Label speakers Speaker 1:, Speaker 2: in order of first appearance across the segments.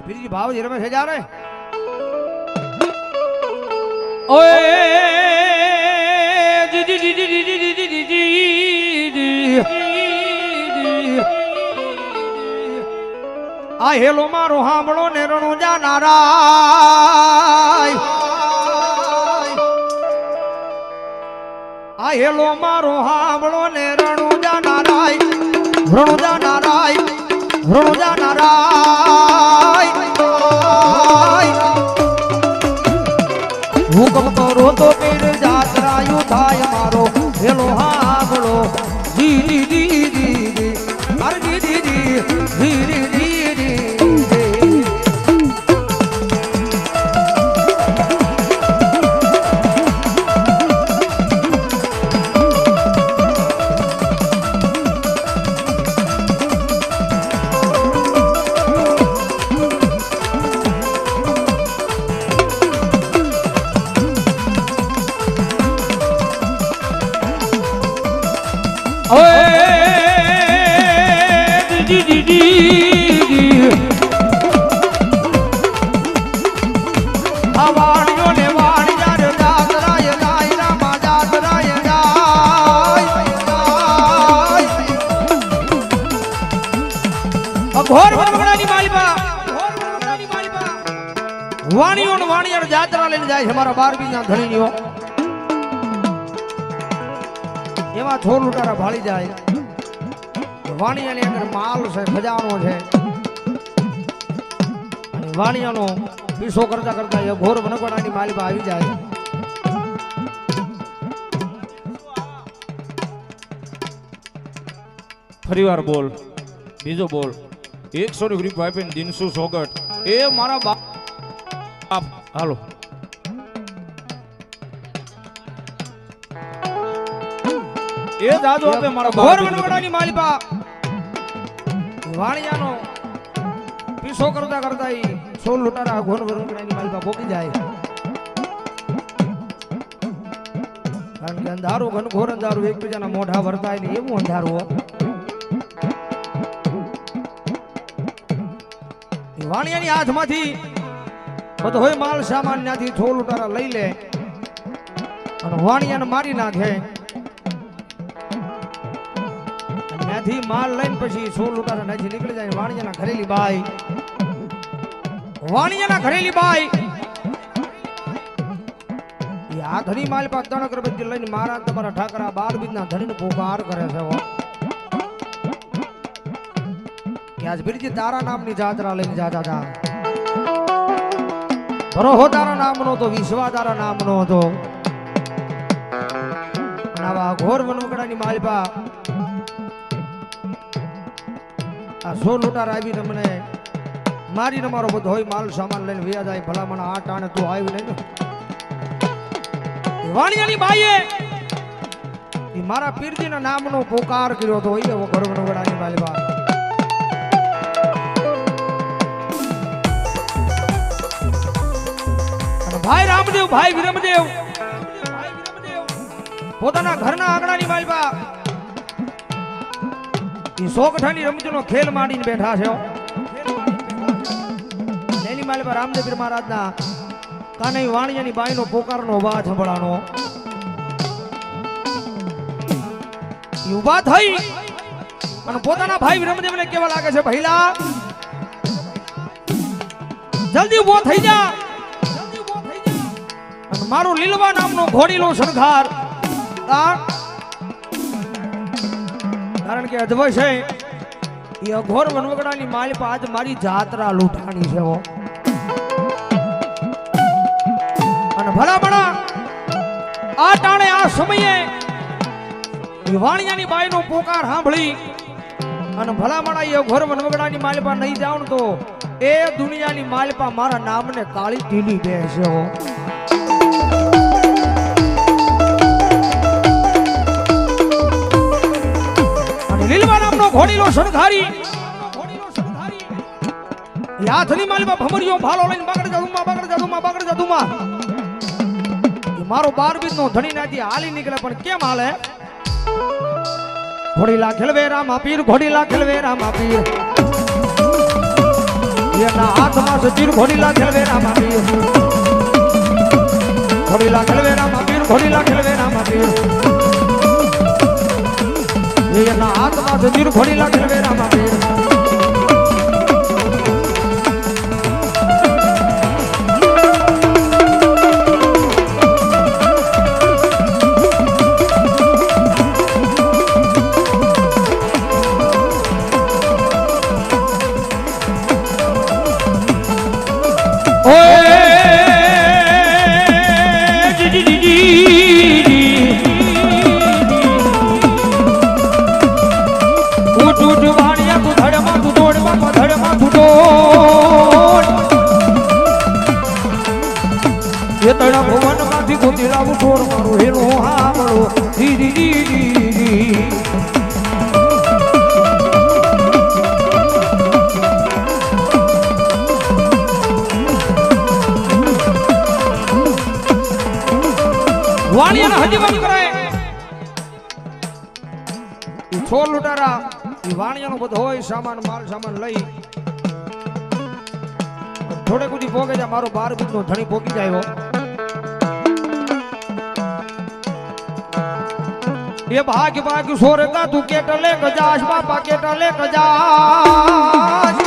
Speaker 1: फिर जी भाव जी रमेश जा रहे ओए जी जी जी जी जी जी जी जी जी आ हेलो मारो हांभळो ने रણુજા નારાય आ हेलो मारो हांभळो ने रणुजा नाराय रણુજા નારાય રણુજા નારાય હુકમ કરો તો પીર જાતરાયું થાય મારો હેલો હાંભળો જી જી જી જી જી અરે જી જી જી જી જી જી घोर वनवगड़ानी मालिपा वाणियों ने वाणिया जात्रा लेने जाए हमारा 12 ना धણીઓ एवा छोर लुटारा भाળી જાય વાણિયા ની અંદર માલ છે ખજાનો છે અને વાણિયાનો પીછો કરતા કરતા એ ઘોર વનવગડાની માલિપા આવી જાય
Speaker 2: ફરીવાર બોલ બીજો બોલ 100 ની ગ્રીપ વાઈપન દિનસુ સોગટ એ મારા બાપ હાલો એ દાદો આપે મારા
Speaker 1: ઘોર વનવગડાની માલિપા વાણિયાનો પીછો કરતા કરતા ઈ સોલ લૂંટારા ઘોર વનવગડાની માલિપા પોકી જાય કારણ કે અંધારું ઘનઘોર અંધારું એકબીજાના મોઢા વર્તાય ને એવું અંધારું વાણિયાની હાથમાંથી બધો હોય માલ સામાન ત્યાંથી થોલ ઉતારા લઈ લે અને વાણિયાને મારી નાખે ત્યાંથી માલ લઈને પછી સોલ ઉતારા ત્યાંથી નીકળી જાય વાણિયાના ઘરેલી બાઈ એ આ ધણી માલ પા ત્રણ અગરબત્તી લઈને મારા તમારા ઠાકરા 12 બીજના ધણીને પોકાર કરે છે आज बिरजी तारा नामनी जात्रा लઈને જાતા હતા ભરોહો તારા નામનો તો વિશ્વા તારા નામનો હતો નવા ઘોર વનવગડાની માલિપા આ સો લૂંટાર આવી તમને મારીને મારો બધો હોય માલ સામાન લઈને વ્યા જાય ભલામણ આ ટાણે તું આવી નહીં ને વાણિયાની બાઈએ ઈ મારા પીરજીના નામનો પોકાર કર્યો તો એ ઘોર વનવગડાની માલિપા भाई रामदेव भाई विरमदेव પોતાના ઘરના આંગણાની માલિપા ઈ સોગઠાની રમતનો ખેલ માંડીને બેઠા છે લેની માલિપા રામદેવ પીર મહારાજના કાને વાણિયાની બાઈનો પોકારનો અવાજ સંભળાણો ઈ ઊભા થઈ અને પોતાના ભાઈ વિરમદેવને કહેવા લાગે છે ભઈલા જલ્દી ઊભો થઈ જા मारो लीलवा नामनो घोड़ीलो शणगार कारण के अद्वैत है ये घोर वनवगड़ानी मालिपा आज मारी जात्रा लूटानी है वो अन भला बड़ा आ टाणे आ समये वाणियानी बाईनो पोकार सांभળી अन भला बड़ा ये घोर वनवगड़ानी मालिपा नहीं जाऊं तो ए दुनियानी मालिपा मारा नामने काली टीली बेसे हो લીલવા નામનો ઘોડીલો શણગારી યાથની માલિપા ભમરીઓ ભાલો લઈને બાગડ જાદુમાં મારો 12 બીજનો ધણી નાથી હાલી નીકળે પણ કેમ હાલે ઘોડીલા ખેલવે રામા પીર ઘોડીલા ખેલવે રામા પીર એના હાથમાં સતીર ઘોડીલા ખેલવેરા માપીર ઘોડીલા ખેલવેરા માપીર ઘોડીલા ખેલવેરા માપીર એના હાથમાં સતીર ઘોડીલા ખેલવેરા માપીર ભુવન માંથી ગોતીલા ઉઠોર મારો હેલો હામળો દીદી દીદી વાણિયાને હજી બંધ કરાય છોર લૂંટારા એ વાણિયાનો બધો હોય સામાન માલ સામાન લઈ થોડે કુદી પોગે જાય મારો 12 બુટ નો ધણી પોગી જાય ये भाग्य भाग्य सोर का तू केटले गजाश बापा केटले गजाश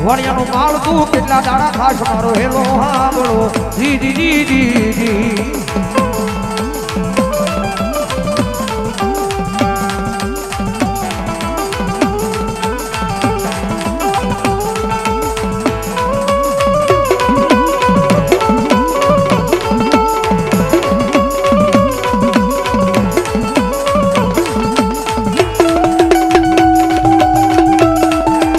Speaker 1: वणिया नो माल तू केटला दाड़ा खास मारो हेलो हाबळो दी दी दी दी